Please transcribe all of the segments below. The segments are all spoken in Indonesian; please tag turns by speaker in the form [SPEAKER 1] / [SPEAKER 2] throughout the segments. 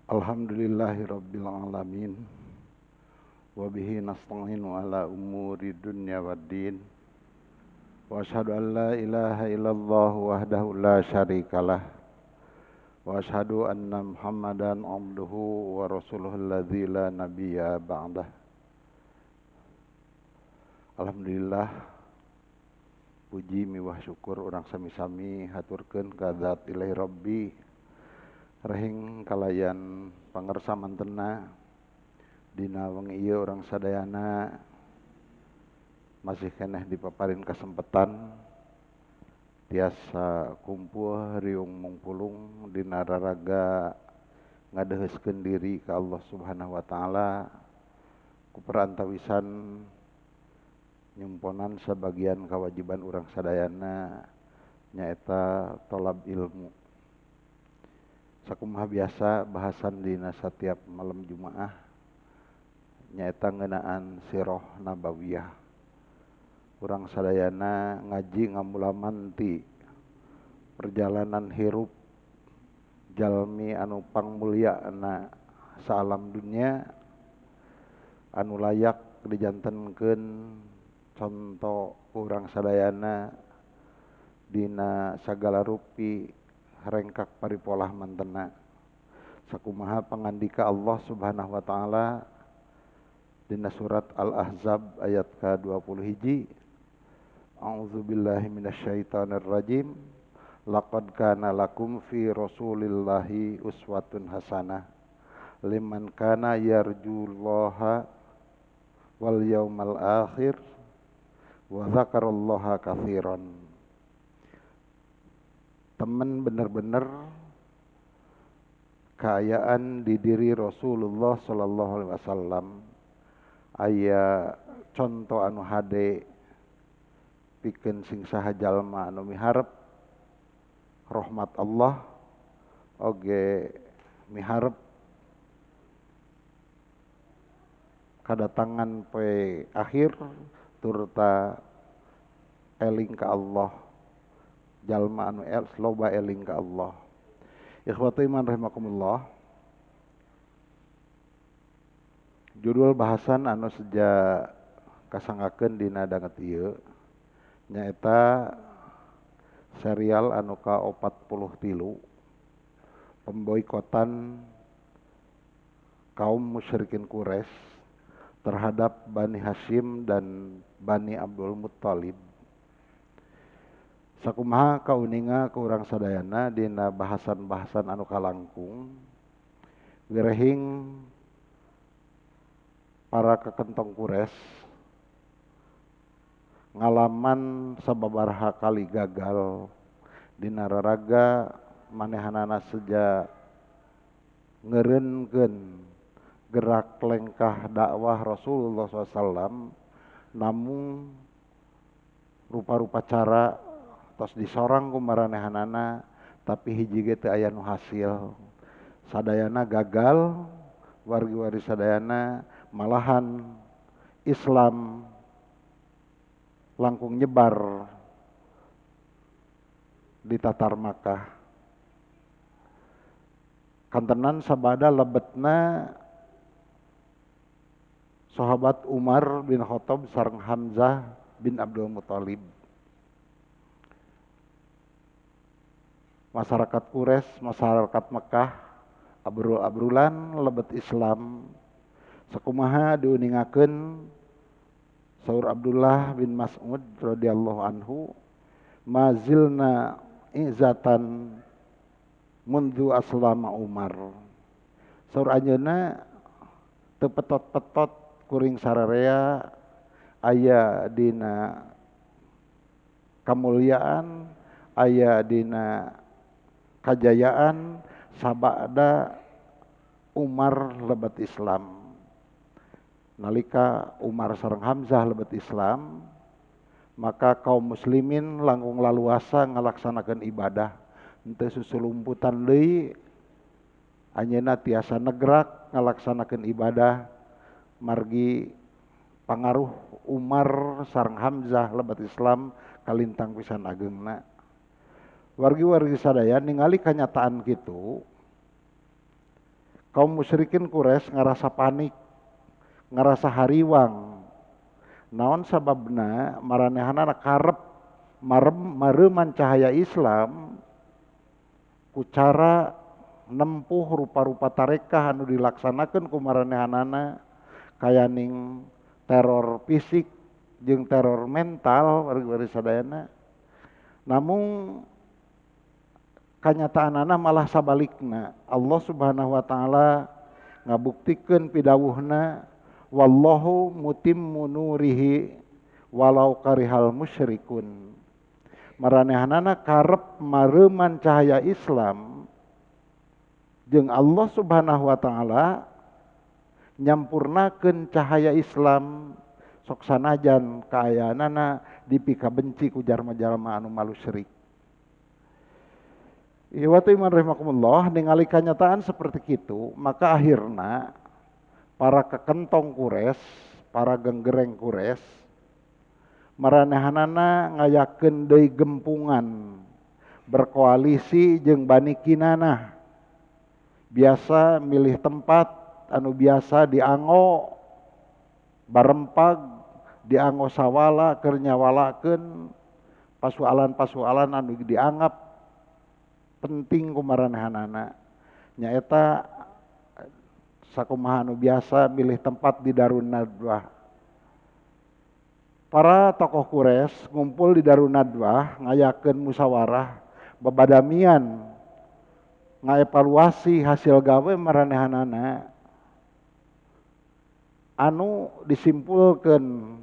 [SPEAKER 1] Alhamdulillahirabbil alamin wa bihi nasta'inu ala umuri dunya waddin wa asyhadu an la ilaha illallah wahdahu la syarikalah wa asyhadu anna Muhammadan abduhu wa rasuluhul ladzi la nabiyya ba'dah. Alhamdulillah, puji miwah syukur urang sami-sami haturkeun ka zat ilahi rabbi rahing kalayan pangersa mantena dina wengi ieu urang sadayana masih keneh dipaparin kesempatan tiasa kumpul riung mungpulung dina raraga ngadeheuskeun diri ka Allah Subhanahu wa taala ku perantawisan nyumponan sebagian kewajiban urang sadayana nyaeta tolab ilmu. Sakumaha biasa bahasan dina setiap malam Jumaah nyaeta ngeunaan sirah nabawiyah. Urang sadayana ngaji ngamulaman ti perjalanan hirup jalmi anu pangmulyana saalam dunya anu layak dijantenkeun contoh urang sadayana dina sagala rupi rengkak paripolah mantena. Sakumaha pangandika Allah Subhanahu wa taala dina surat Al-Ahzab ayat ke-21. A'udzubillahi minasyaitonir rajim. Laqad kana lakum fi Rasulillahi uswatun hasanah liman kana yarjullaha wal yaumal akhir wa dzakarallaha katsiran. Temen bener-bener kaayaan di diri Rasulullah sallallahu alaihi wasallam aya contoh anu hade pikeun sing saha jalma anu miharep rahmat Allah oge miharep kadatangan poe akhir turta eling ka Allah, jalma anu loba eling ka Allah. Ikhwatu iman rahimakumullah. Judul bahasan anu seja kasangakeun dina danget ieu nyaeta serial anu ka-43 pemboikotan kaum musyrikin Quraisy terhadap Bani Hashim dan Bani Abdul Muttalib. Sakumaha kauninga ka urang sadayana dina bahasan-bahasan anu kalangkung wirehing para kekentong Quraisy ngalaman sababaraha kali gagal dina raraga manehanana seja ngeureunkeun gerak lengkah dakwah Rasulullah SAW, namun rupa-rupa cara tos disorang ku maranehanana tapi hiji ge teu aya nu hasil. Sadayana gagal, wargi-wargi sadayana malahan Islam langkung nyebar di tatar Makkah. Kantenan sabada lebetna sahabat Umar bin Khattab sareng Hamzah bin Abdul Muttalib. Masyarakat Quraisy, masyarakat Mekah abrul-abrulan lebet Islam. Sakumaha diuningakeun saur Abdullah bin Mas'ud radhiyallahu anhu, mazilna izatan mundu aslama Umar. Saur anjeunna teu petot-petot kuring sararea aya dina kamulyaan, aya dina kajayaan sabada Umar lebet Islam. Nalika Umar sareng Hamzah lebet Islam, maka kaum muslimin langkung laluasa ngalaksanakeun ibadah henteu susulumputan deui. Anjeunna tiasa negrak ngalaksanakeun ibadah margi pangaruh Umar sareng Hamzah lebet Islam kalintang pisan ageungna. Wargi-wargi sadaya ningali kanyataan kitu, kaum musyrikin Quraisy ngerasa panik, ngerasa hariwang. Naon sababna maranehanana karep mareuman cahaya Islam ku cara nempuh rupa-rupa tarekah anu dilaksanakeun ku maranehanana kayaning teror fisik jeung teror mental bari sadayana. Namun kanyataanana malah sabalikna. Allah Subhanahu wa taala ngabuktikeun pidawuhna wallahu mutimmu nurihi walau karihal musyrikun. Maranehanana karep mareuman cahaya Islam jeung Allah Subhanahu wa taala nyampurnakeun cahaya Islam sok sanajan kaayaanana dipika benci ku jalma-jalma anu malu syirik. Iwatu iman rahimakumullah, ningali kanyataan seperti itu, maka akhirna para kekentong Quraisy, para genggereng Quraisy maranehanana ngayakeun deui gempungan berkoalisi jeung Bani Kinanah. Biasa milih tempat anu biasa diango barempag, diango sawala keur nyawalakeun pasualan-pasualan anu dianggap penting ku maranehanana. Nyaeta sakumaha anu biasa milih tempat di Darun Nadwah. Para tokoh Quraisy ngumpul di Darun Nadwah ngayakeun musyawarah babadamian ngaevaluasi hasil gawe maranehanana. Anu disimpulkeun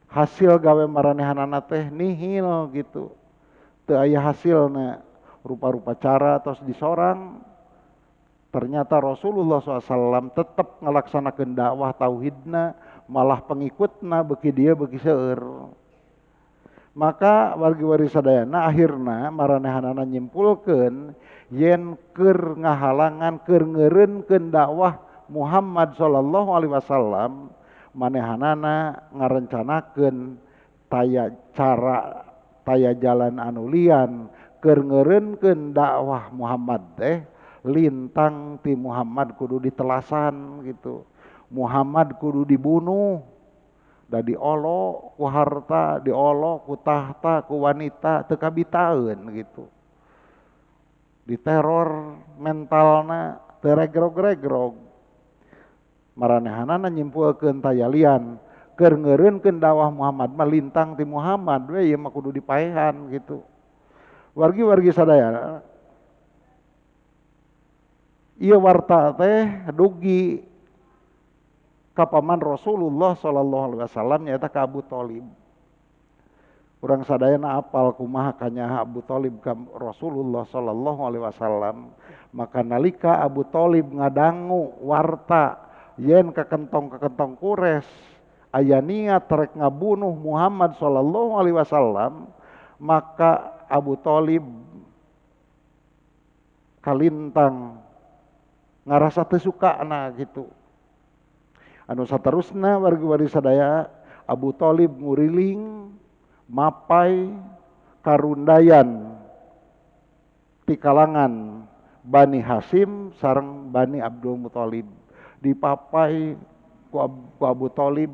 [SPEAKER 1] hasil gawe maranehanana teh nihil gitu. Teu aya hasilna. Rupa-rupa cara tos disorang, ternyata Rasulullah SAW tetap ngelaksanakeun dakwah tauhidna, malah pengikutna beki dia beki seueur. Maka wargi-wargi sadayana akhirna maranehanana nyimpulkeun yen keur ngahalangan keur ngeureunkeun dakwah Muhammad sallallahu alaihi wasallam, manehanana ngarencanakeun taya cara taya jalan anu lian keur ngeureunkeun dakwah Muhammad teh lintang ti Muhammad kudu ditelasan gitu. Muhammad kudu dibunuh, da diolo ku harta, diolo ku tahta, ku wanita teu kabitaeun gitu. Diteror mentalna teu regrog-regrog. Maranehanana nyimpulkeun tayalian keur ngeureunkeun dakwah Muhammad mah lintang ti Muhammad we ieu mah kudu dipaehan gitu. Wargi-wargi sadaya, ieu warta teh dugi ka paman Rasulullah sallallahu alaihi wasallam nyaeta ka Abu Thalib. Urang sadayana apal kumaha kanyaha Abu Thalib ka Rasulullah sallallahu alaihi wasallam. Maka nalika Abu Thalib ngadangu warta yen kakentong-kakentong Quraisy aya niat rek ngabunuh Muhammad sallallahu alaihi wasallam, maka Abu Thalib kalintang ngarasa teu sukana gitu. Anu saterusna wargi-wargi sadaya, Abu Thalib nguriling mapai karundayan ti kalangan Bani Hasyim sareng Bani Abdul Muthalib. Dipapai ku Abu Thalib,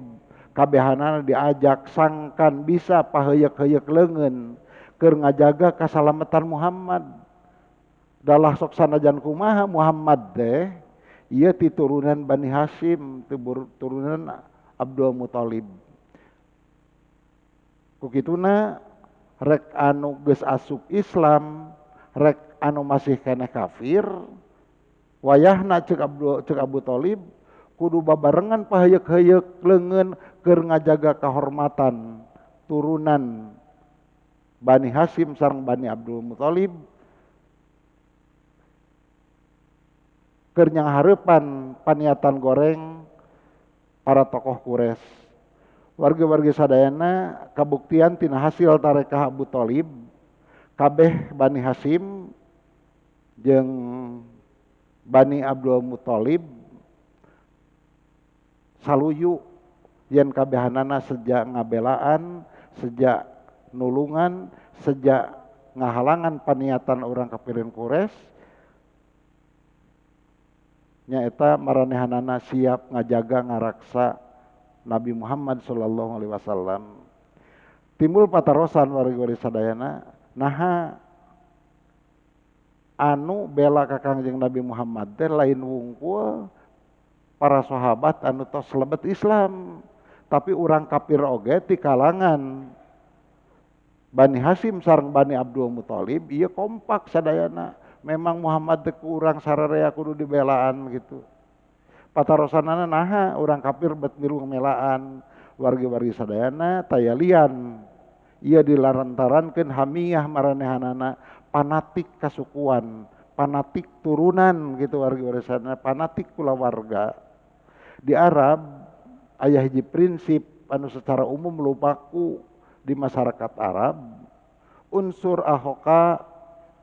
[SPEAKER 1] kabehanana diajak sangkan bisa paheuyek-heuyek leungeun keur ngajaga kasalamatan Muhammad. Dalah sok sanajan kumaha Muhammad teh ieu ti turunan Bani Hasyim, turunan Abdul Muthalib. Kukituna rek anu geus asup Islam, rek anu masih keneh kafir, wayahna ceuk Abu Thalib kudu babarengan paheuyek-heuyek leungeun keur ngajaga kahormatan turunan Bani Hasyim sareng Bani Abdul Muthalib, keur nyanghareupan paniatan goreng para tokoh Quraisy. Warga-warga sadayana kabuktian tina hasil tarekah Abu Thalib, kabeh Bani Hasyim jeung Bani Abdul Muthalib saluyu yen kabehanana sejak ngabelaan, sejak nulungan, sejak ngahalangan paniatan orang kafirin Quraisy, nyaeta maranehanana siap ngajaga ngaraksa Nabi Muhammad sallallahu alaihi wasallam. Timbul patarosan wargi sadayana naha anu bela ka Kangjeng Nabi Muhammad teh lain wungkul para sahabat anu tos lebet Islam, tapi urang kafir oge ti kalangan Bani Hasyim sareng Bani Abdul Muthalib ieu kompak sadayana. Memang Muhammad teh urang sararea kudu dibelaan gitu. Patarosanana naha urang kafir bet milu melaan wargi-wargi sadayana tayalian. Ia dilarantarankeun hamiyah maranehanana panatik kasukuan, panatik turunan gitu wargi-wargi sadayana, panatik kulawarga. Di Arab aya hiji prinsip anu secara umum lupaku di masyarakat Arab, unsur ahoka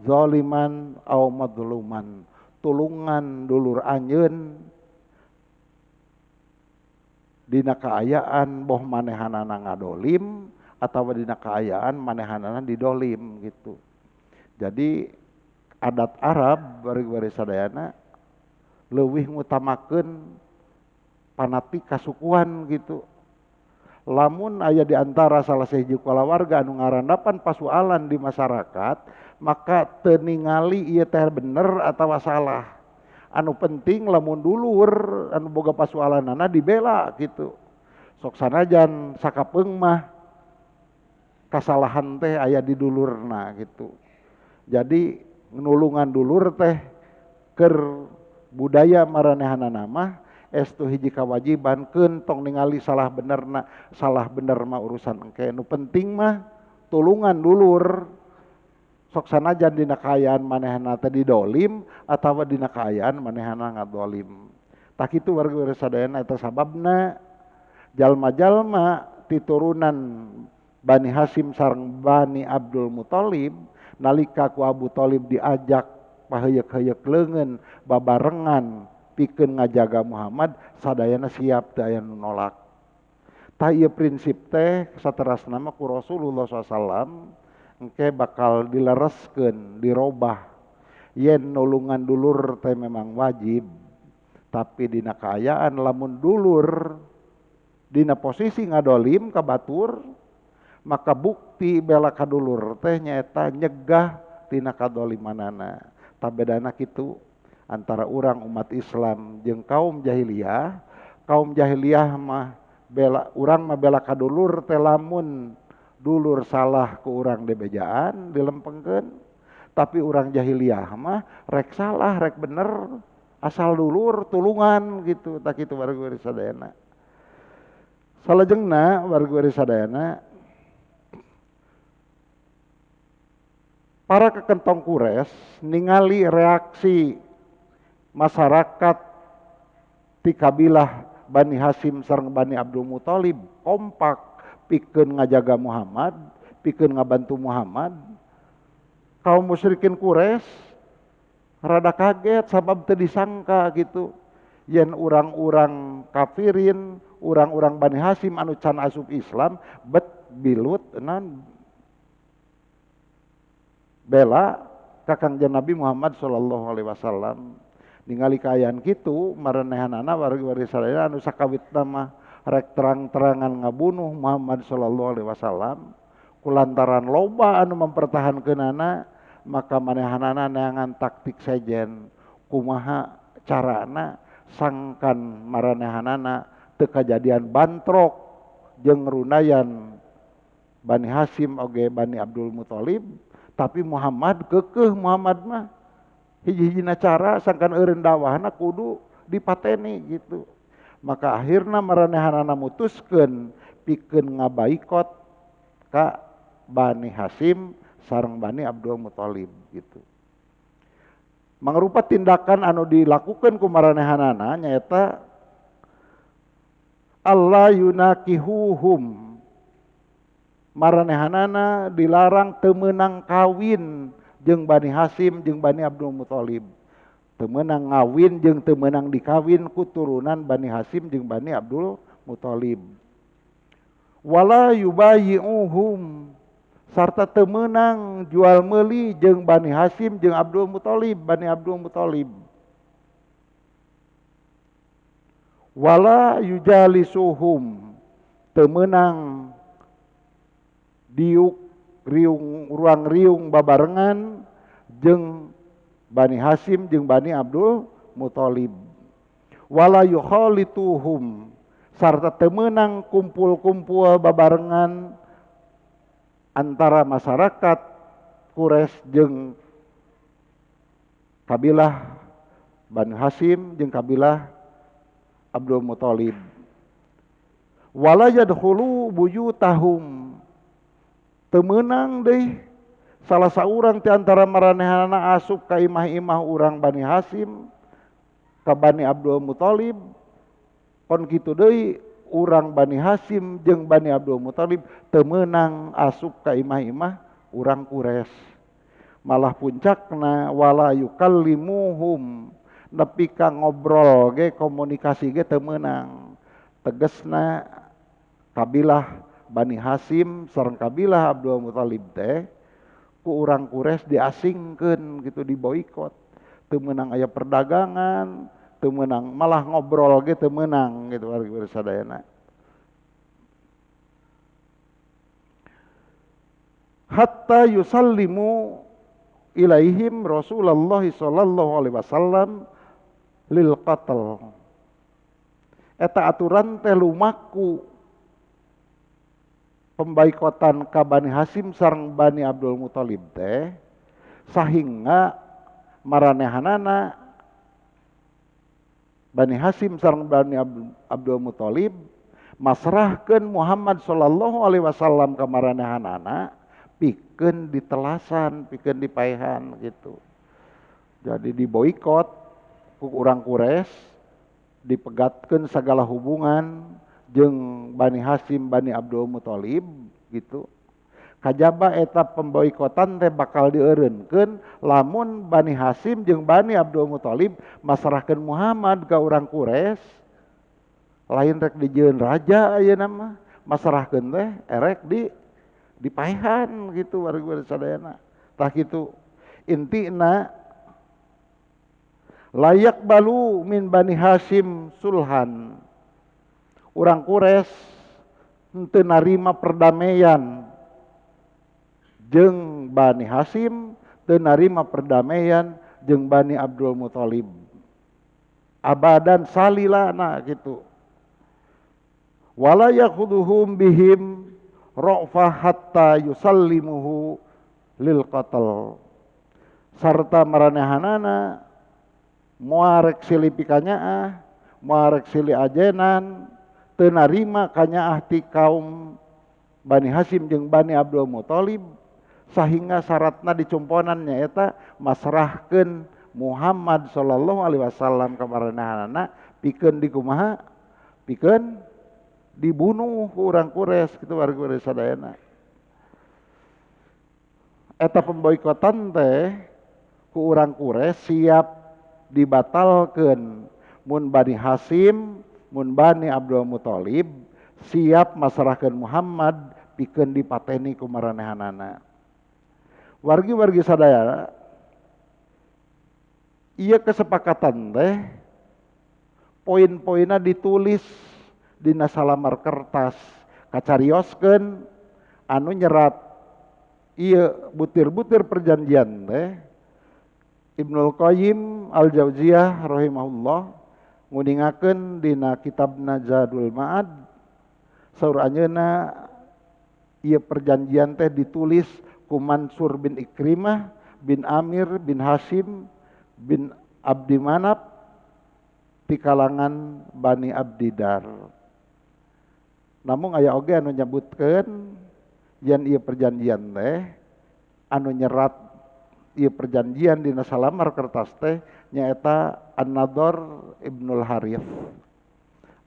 [SPEAKER 1] zaliman au madluman, tulungan dulur anjeun dina kaayaan boh manehanana ngadolim atawa dina kaayaan manehanana didolim gitu. Jadi adat Arab bari-bari sadayana leuwih ngutamakeun panatik kasukuan gitu. Lamun aya di antara salah sahiji kulawarga anu ngarandapan pasualan di masyarakat, maka teu ningali ieu teh bener atawa salah. Anu penting lamun dulur anu boga pasualanana dibela gitu. Sok sanajan sakapeung mah kasalahan teh aya di dulurna gitu. Jadi nulungan dulur teh keur budaya maranehanana mah estu hiji kawajiban keun tong ningali salah bener mah urusan engke. Nu penting mah tulungan dulur sok sanajan dina kaayaan manehna teh didolim atawa dina kaayaan manehna ngadolim. Tak kitu warga sadayana eta sababna jalma-jalma titurunan Bani Hasyim sareng Bani Abdul Muthalib nalika ku Abu Thalib diajak paheuyek-heuyek leungeun babarengan pikeun ngajaga Muhammad, sadayana siap teu aya nu nolak. Tah ieu prinsip teh saterasna mah ku Rasulullah SAW engke bakal dilereskeun, dirobah. Yen nulungan dulur teh memang wajib, tapi dina kaayaan lamun dulur dina posisi ngadolim ka batur, maka bukti bela ka dulur teh nyaeta nyegah tina kadolimanana. Tabedana kitu antara urang umat Islam jeung kaum jahiliyah. Kaum jahiliyah mah bela urang mah bela ka dulur teh lamun dulur salah ku urang dibejaan dilempengkeun, tapi urang jahiliyah mah rek salah rek bener asal dulur tulungan gitu. Tak kitu warga sadayana. Salajengna warga sadayana para kekentong Quraisy ningali reaksi masyarakat ti kabilah Bani Hasyim sareng Bani Abdul Muthalib kompak pikeun ngajaga Muhammad, pikeun ngabantu Muhammad. Kaum musyrikin Quraisy rada kaget sabab teu disangka gitu yen urang-urang kafirin, urang-urang Bani Hasyim anu can asup Islam bet bilut enan bela ka Kangjeng Nabi Muhammad sallallahu alaihi wasallam. Ningali kaayaan kitu maranehanana wargi-wargi sadaya anu sakawitna mah rek terang-terangan ngabunuh Muhammad sallallahu alaihi wasallam kulantaran loba anu mempertahankeunana, maka manehanana neangan taktik sejen kumaha carana sangkan maranehanana teu kajadian bantrok jeung runayan Bani Hasyim oge Bani Abdul Muthalib, tapi Muhammad kekeh Muhammad mah hiji-hijina cara sangkan eureun dakwahna kudu dipateni gitu. Maka akhirna maranehanana mutuskeun pikeun ngabaikot ka Bani Hasyim sareng Bani Abdul Muthalib gitu. Mangrupa tindakan anu dilakukeun ku maranehanana nyaeta Allah yunakihuhum, maranehanana dilarang teu meunang kawin jeung Bani Hasyim jeung Bani Abdul Muthalib. Teu meunang ngawin jeung teu meunang dikawin ku turunan Bani Hasyim jeung Bani Abdul Muthalib. Wala yubayyi'uhum, sarta teu meunang jual meuli jeung Bani Hasyim jeung Abdul Muthalib, Bani Abdul Muthalib. wala yujalisuhum temenang diuk riung ruang riung babarengan jeung Bani Hasim jeung Bani Abdul Muthalib. Wala yukhalituhum sarta temenang kumpul-kumpul babarengan antara masyarakat Quraisy jeung kabilah Bani Hasim jeung kabilah Abdul Muthalib. Wala yadkhulu buyutahum temenang deui salah saurang ti antara maranehanana asup ka imah-imah urang Bani Hasim ka Bani Abdul Muthalib. Kon kitu deui urang Bani Hasim jeung Bani Abdul Muthalib temenang asup ka imah-imah urang Quraisy. Malah puncakna wala yukallimuhum nepi ka ngobrol ge komunikasi ge temenang. Tegesna kabilah Bani Hasim sareng kabilah Abdul Muthalib teh ku urang Quraisy diasingkeun gitu, diboikot. Teu meunang aya perdagangan, teu meunang malah ngobrol ge teu meunang gitu wargi sadayana. Hatta yusallimu ilaihim Rasulullah sallallahu alaihi wasallam lil qatl. Eta aturan teh lumaku pembaikotan ka Bani Hasim sareng Bani Abdul Muthalib teh sahingga maranehanana Bani Hasim sareng Bani Abdul Muthalib masrahkeun Muhammad sallallahu alaihi wasallam ka maranehanana pikeun ditelasan, pikeun dipaehan gitu. Jadi diboikot ku urang Quraisy, dipegatkeun segala hubungan jeung Bani Hasim, Bani Abdul Muthalib gitu. Kajaba eta pemboikotan teh bakal dieureunkeun lamun Bani Hasim jeung Bani Abdul Muthalib masrahkeun Muhammad ka urang Quraisy. Lain rek dijieun raja ayeuna mah, masrahkeun teh erek dipaehan gitu warga sadayana. Tah kitu intina layak balu min Bani Hasim sulhan. Urang Quraisy henteu narima perdamaian jeung Bani Hasim, teu narima perdamaian jeung Bani Abdul Muthalib. Abadan salilana gitu. Wala yakhuduhum bihim ra'fa hatta yusallimuhu lil qatl. Sarta maranehanana moarek silih pikanyaah, moarek silih ajenan, teu narima kanyaah ti kaum Bani Hasim jeung Bani Abdul Muthalib sahingga syaratna dicumponan nyaeta masrahkeun Muhammad sallallahu alaihi wasallam ka maranehanana pikeun dikumaha? Pikeun dibunuh ku urang Quraisy kitu warga sadayana. Eta pemboikotan teh ku urang Quraisy siap dibatalkeun mun Bani Hasim, mun Bani Abdul Muthalib siap masrahkeun Muhammad pikeun dipateni ku maranehanana. Wargi-wargi sadayana, ieu kesepakatan teh poin-poinna ditulis dina salamar kertas kacarioskeun anu nyerat ieu butir-butir perjanjian teh Ibnul Qayyim Al-Jauziyah rahimahullah nguningakeun dina kitabna Zadul Ma'ad saur anjeunna ieu perjanjian teh ditulis ku Mansur bin Ikrimah bin Amir bin Hasim bin Abdi Manaf ti kalangan Bani Abdidar. Namun aya oge anu nyebutkeun yen ieu perjanjian teh anu nyerat ieu perjanjian dina salamar kertas teh nyaeta An-Nadhr Ibnul Harith.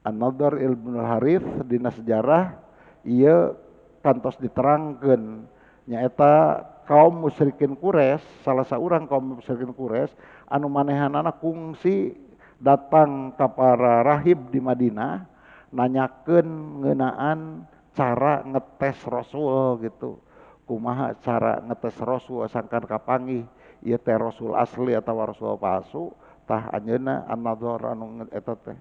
[SPEAKER 1] An-Nadhr Ibnul Harith dina sejarah ieu kantos diterangkeun nyaeta kaum musyrikin Quraisy, salah saurang kaum musyrikin Quraisy anu manehanana kungsi datang ka para rahib di Madinah nanyakeun ngeunaan cara ngetes Rasul gitu. Kumaha cara ngetes Rasul sangkan kapanggih ieu teh Rasul asli atawa Rasul palsu, tah anjeunna An-Nadhr anu eta teh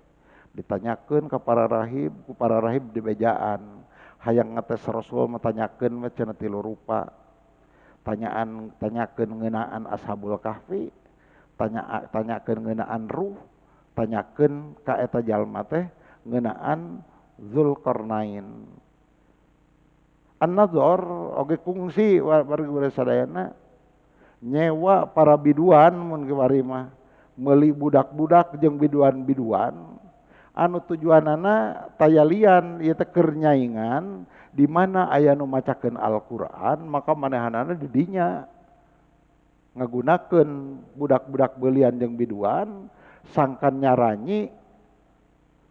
[SPEAKER 1] Ditanyakeun ka para rahib, ku para rahib dibejaan. Hayang ngetes Rasul matanyakeun mah cenah 3 rupa. Tanyakeun ngeunaan Ashabul Kahfi, tanyakeun ngeunaan Ruh, tanyakeun ka eta jalma teh ngeunaan Zulkarnain. An-Nadzor oge kungsi warga sadayana nyewa para biduan mun kiwari mah meuli budak-budak jeung biduan-biduan anu tujuanana tayalian ieu teh keur nyaingan di mana aya nu macakeun Al-Qur'an maka manehanana di dinya ngagunakeun budak-budak beulian jeung biduan sangkan nyaranyi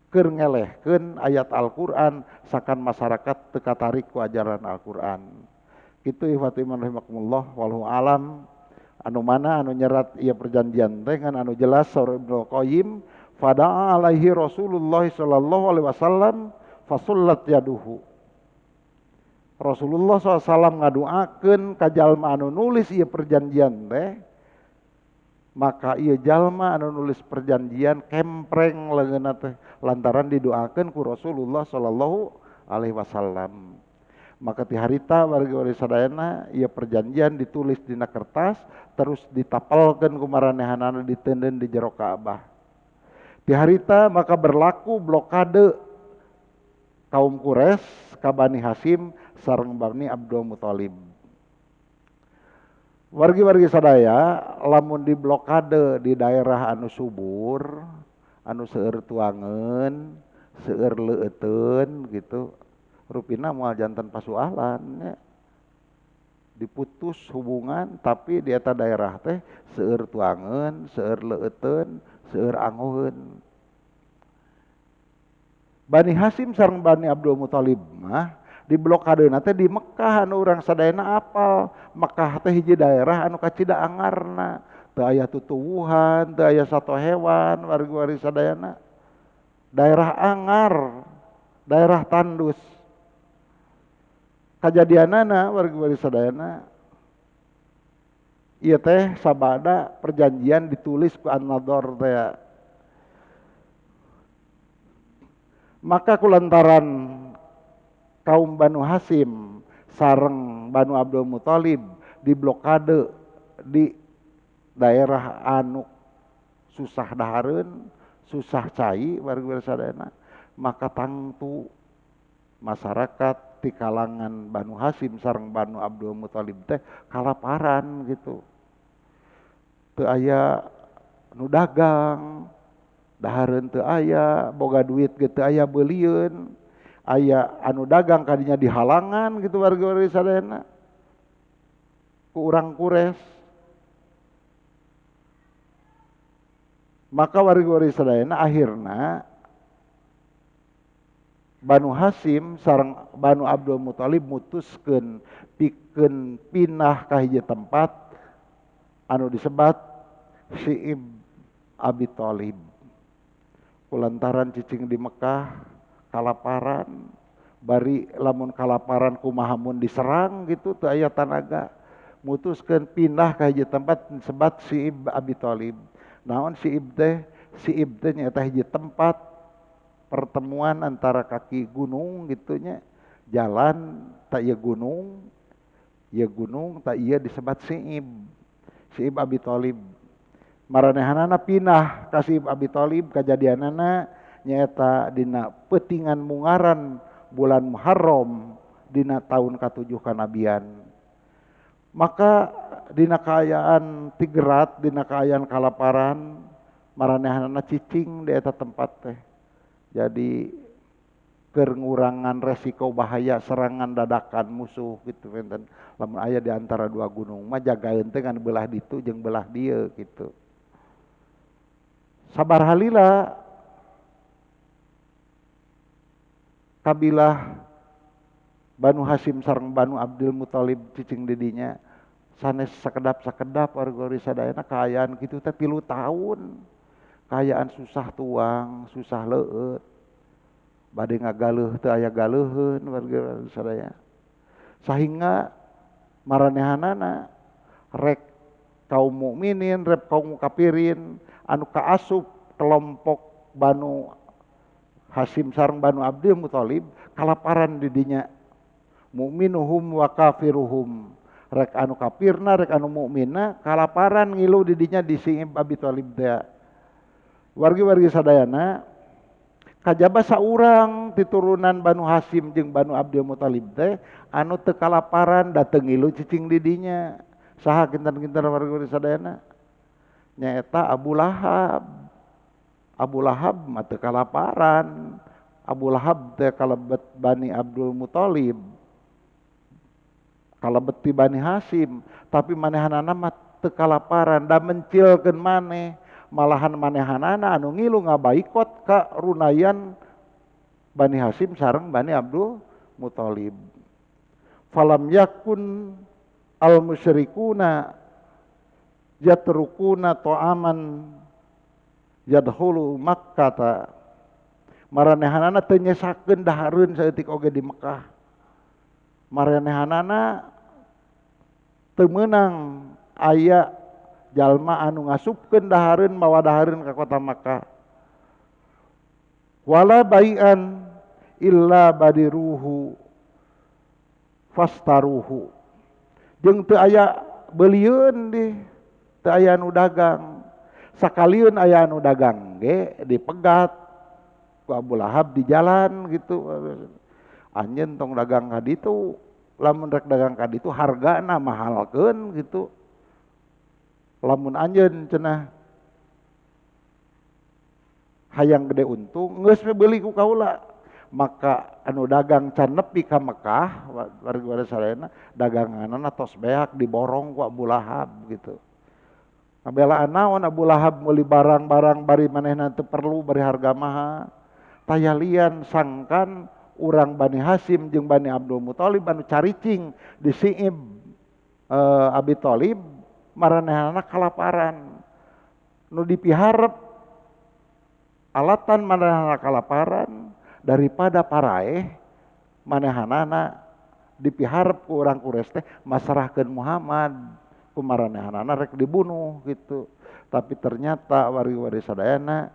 [SPEAKER 1] keur ngelehkeun ayat Al-Qur'an sakan masyarakat teu katarik ku ajaran Al-Qur'an. Kitu ihwati man rahimakumullah wallahu alam. Anu mana anu nyerat ieu perjanjian teh ngan anu jelas saur Ibnu Qayyim fada'a alaihi Rasulullah sallallahu alaihi wasallam fasullat yaduhu. Rasulullah SAW ngaduakeun ka jalma anu nulis ieu perjanjian teh maka ieu jalma anu nulis perjanjian kempreng leungeunna teh lantaran didoakeun ku Rasulullah sallallahu alaihi wasallam. Maka ti harita warga sadayana ieu perjanjian ditulis dina kertas terus ditapelkeun ku maranehanana diteundeun di jero Ka'bah. Ti harita maka berlaku blokade kaum Quraisy ka Bani Hasyim sareng Bani Abdul Muthalib. Wargi-wargi sadaya lamun di blokade di daerah anu subur, anu seueur tuangeun, seueur leueuteun gitu. Rupina moal janten pasualan ya. Diputus hubungan tapi di eta daerah teh seueur tuangeun, seueur leueuteun, seueur angoheun. Bani Hasyim sareng Bani Abdul Muthalib mah di blokadena teh di Mekah anu urang sadayana apal. Mekah teh hiji daerah anu kacida angarna, teu aya tutuwuhan, teu aya sato hewan wargi-wargi sadayana. Daerah angar, daerah tandus. Kajadianana wargi-wargi sadayana ieu teh sabada perjanjian ditulis ku An-Nadzor teh. Maka kulantaran kaum Banu Hasyim sareng Banu Abdul Muthalib di blokade di daerah anu susah dahareun, susah cai warga sadayana, maka tangtu masyarakat di kalangan Banu Hasyim sareng Banu Abdul Muthalib teh kalaparan gitu. Teu aya nu dagang, dahareun teu aya, boga duit ge teu aya beulieun. Aya anu dagang kadinya dihalangan gitu warga-warga sadayana ku urang Quraisy. Maka warga-warga sadayana akhirna Banu Hasyim sareng Banu Abdul Muthalib mutuskeun pikeun pindah ka hiji tempat anu disebat Syi'ib Abi Thalib. Kulantaran cicing di Mekah kalaparan, bari lamun kalaparan kumaha mun diserang gitu teu aya tanaga. Mutuskeun pindah ka hiji tempat disebat Syi'ib Abi Thalib. Naon Syi'ib teh? Syi'ib teh nyaeta hiji tempat pertemuan antara kaki gunung gitunya, jalan tak ieu gunung tak ieu disebat Syi'ib, Syi'ib Abi Thalib. Maranehanana pindah ka Syi'ib Abi Thalib, kajadianana nyaeta dina peutingan mungaran bulan Muharram dina tahun ka-7 kanabian. Maka dina kaayaan tigrat, dina kaayaan kalaparan, maranehanana cicing di eta tempat teh. Jadi keur ngurangan resiko bahaya serangan dadakan musuh gitu enten. Lamun aya di antara dua gunung mah jagaeun teh ngan belah ditu jeung belah dieu gitu. Sabar halila kabilah Banu Hasyim sareng Banu Abdul Muthalib cicing didinya sanes sakedap-sakedap warga sadayana kaayaan kitu teh 3 tahun. Kaayaan susah tuang, susah leueut. Bade ngagaleuh teu aya galeuheun warga sadaya. Sahingga maranehanana rek kaum mukminin, rek kaum kafirin anu kaasup kelompok Banu Hasim sareng Banu Abdul Muthalib kalaparan di dinya. Mukminuhum wa kafiruhum. Rek anu kafirna rek anu mukminna kalaparan ngilu di dinya di Si'ib Abi Thalib teh. Wargi-wargi sadayana kajaba saurang titurunan Banu Hasim jeung Banu Abdul Muthalib teh anu teu kalaparan dateng ngilu cicing di dinya. Saha kinten-kinten wargi-wargi sadayana? Nyaeta Abu Lahab. Abu Lahab mah teu kalaparan. Abu Lahab teh kalebet Bani Abdul Muthalib. Kalebet ti Bani Hasim, tapi manehanana mah teu kalaparan da mencilkeun maneh. Malahan manehanana anu ngilu ngabaikot ka runayan Bani Hasim sareng Bani Abdul Muthalib. Falam yakun al musyrikuna yatrukuna ta'aman yadkhulu Makkah. Maranehanana teu nyesakeun dahareun saeutik oge di Mekah. Maranehanana teu meunang aya jalma anu ngasupkeun dahareun mawa dahareun ka kota Makkah. Wala bai'an illa badiruhu fastaruhu. Jeung teu aya beulieun di, teu aya anu dagang. Sakalieun aya anu dagang ge dipegat ku Abu Lahab di jalan gitu. Anjeun tong dagang ka ditu, lamun rek dagang ka ditu hargana mahalkeun gitu. Lamun anjeun cenah hayang gede untung geus we beuli ku kaula, maka anu dagang can nepi ka Mekah warga sadayana daganganna tos beak diborong ku Abu Lahab gitu. Ngabelaan naon Abu Lahab meuli barang-barang bari manehna teu perlu bari harga mahal. Tayalian sangkan urang Bani Hasim jeung Bani Abdul Muthalib anu caricing di Si'ib Abi Thalib maranehanana kalaparan. Nu dipiharep alatan manehanana kalaparan daripada paraeh manehanana dipiharep ku urang Quraisy teh masrahkeun Muhammad ku maranehanana rek dibunuh gitu. Tapi ternyata wari-wari sadayana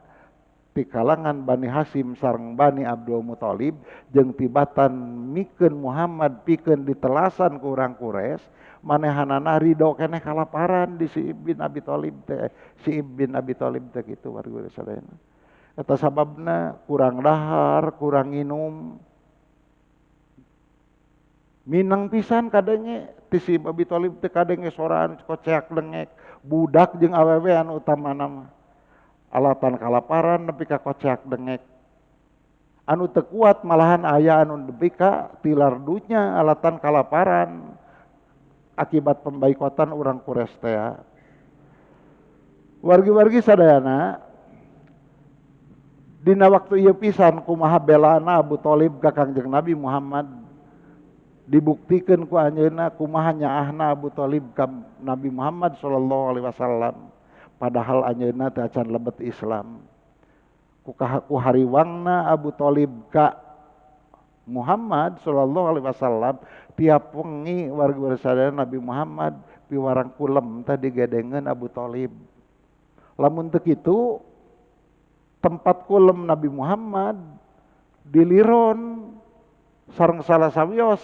[SPEAKER 1] ti kalangan Bani Hasim sareng Bani Abdul Muthalib jeung tibatan mikeun Muhammad pikeun ditelasan ku urang Quraisy manehanana ridho keneh kalaparan di Si'ib bin Abi Thalib teh. Si'ib bin Abi Thalib teh kitu warga sadayana. Eta sababna kurang dahar, kurang nginum. Minang pisan kadenge ti Si'ib Abi Thalib teh kadenge soraan koceak dengek budak jeung awewe anu utamana mah. Alatan kalaparan nepi ka koceak dengek. Anu teu kuat malahan aya anu nepi ka tilar dunya alatan kalaparan akibat pembaikotan urang Quraisy teh. Wargi-wargi sadayana dina waktu ieu pisan kumaha belana Abu Thalib ka Kangjeng Nabi Muhammad dibuktikeun ku anjeunna kumaha nyaahna Abu Thalib ka Nabi Muhammad sallallahu alaihi wasallam. Padahal anjeunna teh acan lebet Islam. Ku hariwangna Abu Thalib ka Muhammad sallallahu alaihi wasallam tiap wengi warga sadayana Nabi Muhammad piwarang kulem teh digedengeun Abu Thalib. Lamun teu kitu tempat kulem Nabi Muhammad diliron sareng salah sawios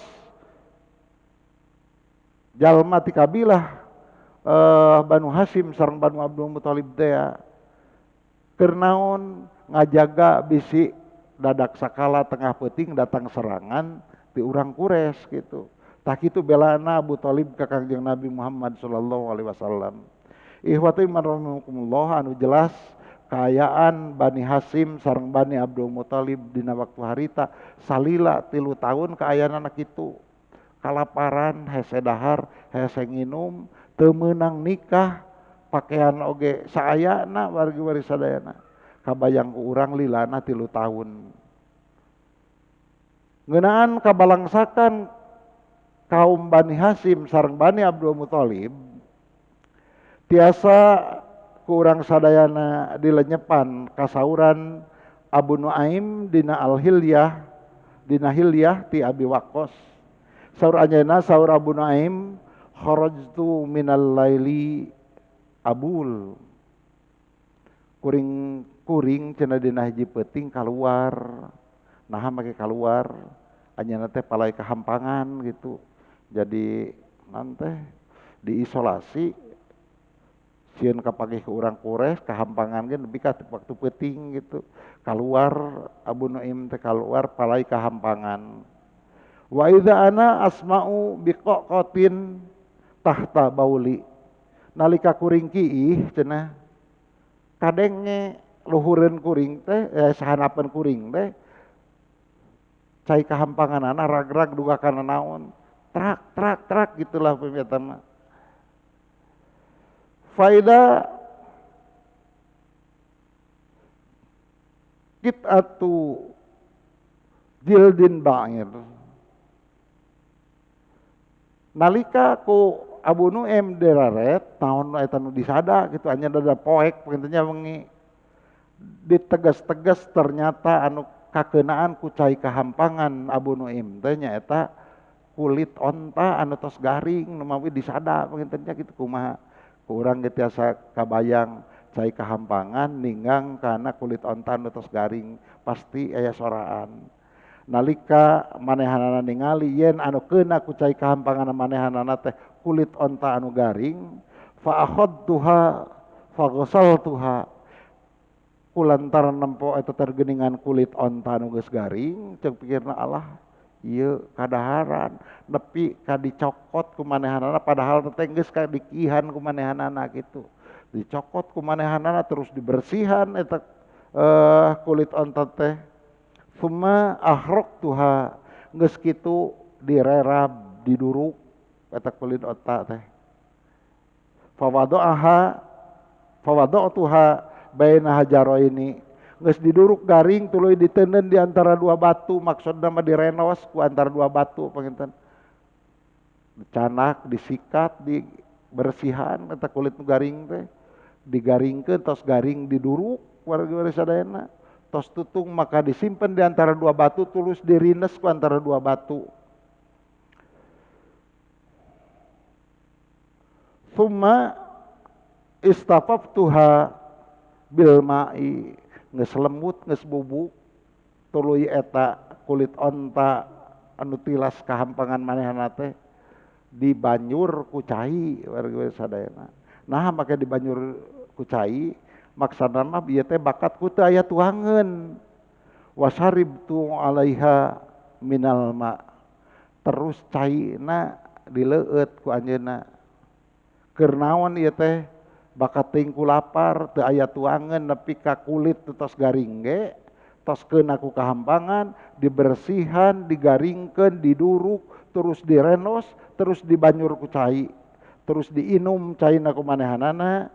[SPEAKER 1] jalma ti kabilah Banu Hasim sareng Banu Abdul Muthalib teh keur naon ngajaga bisi dadak sakala tengah peuting datang serangan ti urang Quraisy gitu. Tah kitu belana Abu Thalib ka Kangjeng Nabi Muhammad sallallahu alaihi wasallam. Ikhwati rahimakumullah, anu jelas kaayaan Bani Hasim sareng Bani Abdul Muthalib dina waktu harita salila 3 tahun kaayaanana kitu. Kalaparan, hese dahar, hese nginum, teu meunang nikah, pakaian oge saayana wargi-wargi sadayana. Kabayang ku urang lilana 3 tahun. Ngeunaan kabalangsakan kaum Bani Hasim sareng Bani Abdul Muthalib tiasa ku urang sadayana dilenyepan kasauran Abu Nuaim dina Al-Hilyah dina Hilyah ti Abi Waqqas. Saur anjeunna saur Abu Nuaim kharajtu minal laili abul. kuring cenah dina hiji peuting keluar. Nah make keluar anyana teh palai kehampangan gitu. Jadi nanti diisolasi sieun kapagih ke urang kures kehampangan gen nepi ka waktu peuting gitu. Keluar Abu Nuaim teh keluar palai kehampangan. Wa idza ana asma'u biqaqatin tahta bauli. Nalika kuring kiih cenah kadenge luhureun kuring teh sahanapeun kuring teh cai kahampanganana rag-rag duga kana naon trak gitulah pemeta mah. Faida qit'atu jildin ba'ir. Nalika ku Abu Nuaim deraret naon eta nu disada gitu anya dada poek pentingnya wengi ditegas-tegas ternyata anu kakeunaan ku cai kahampangan Abu Nuaim teh nyaeta kulit onta anu tos garing nu mawi disada pentingnya gitu kumaha ku urang ge tiasa kabayang cai kahampangan ninggang kana kulit onta anu tos garing pasti aya soraan. Nalika manehanana ningali yen anu keuna ku cai kahampangan manehanana teh kulit onta anu garing fa akhadtuha fa ghasaltuha kulantaran nempo eta tergeuningan kulit onta anu geus garing ceuk pikirna Allah ieu kadaharan nepi ka dicokot ku manehanana padahal teh geus ka dikihan ku manehanana gitu dicokot ku manehanana terus dibersihan eta kulit onta teh summa ahraqtuha geus kitu direrab diduruk eta kulit onta teh fawada'tuha baina hajaroini geus diduruk garing tuluy diteuneun di antara dua batu maksudna mah direnos ku antara dua batu panginten dicanak disikat dibersihan eta kulit nu garing teh digaringkeun tos garing diduruk warga sadayana tos tutung maka disimpan di antara dua batu tulus dirines ku antara dua batu. Summa istafaftuha bil ma'i geus lembut geus bubuk tuluy eta kulit onta anu tilas kahampangan manehna teh di banjur ku cai warga sadayana. Nah make di banjur ku cai maksudna mah ieu teh bakat ku teu aya tuangeun wasaribtu alaiha minal ma terus caina dileueut ku anjeunna keur naon ieu teh bakat teuing ku lapar teu aya tuangeun nepi ka kulit tos garing ge tos keuna ku kahampangan dibersihan digaringkeun diduruk terus direnos terus dibanjur ku cai terus diinum caina ku manehanana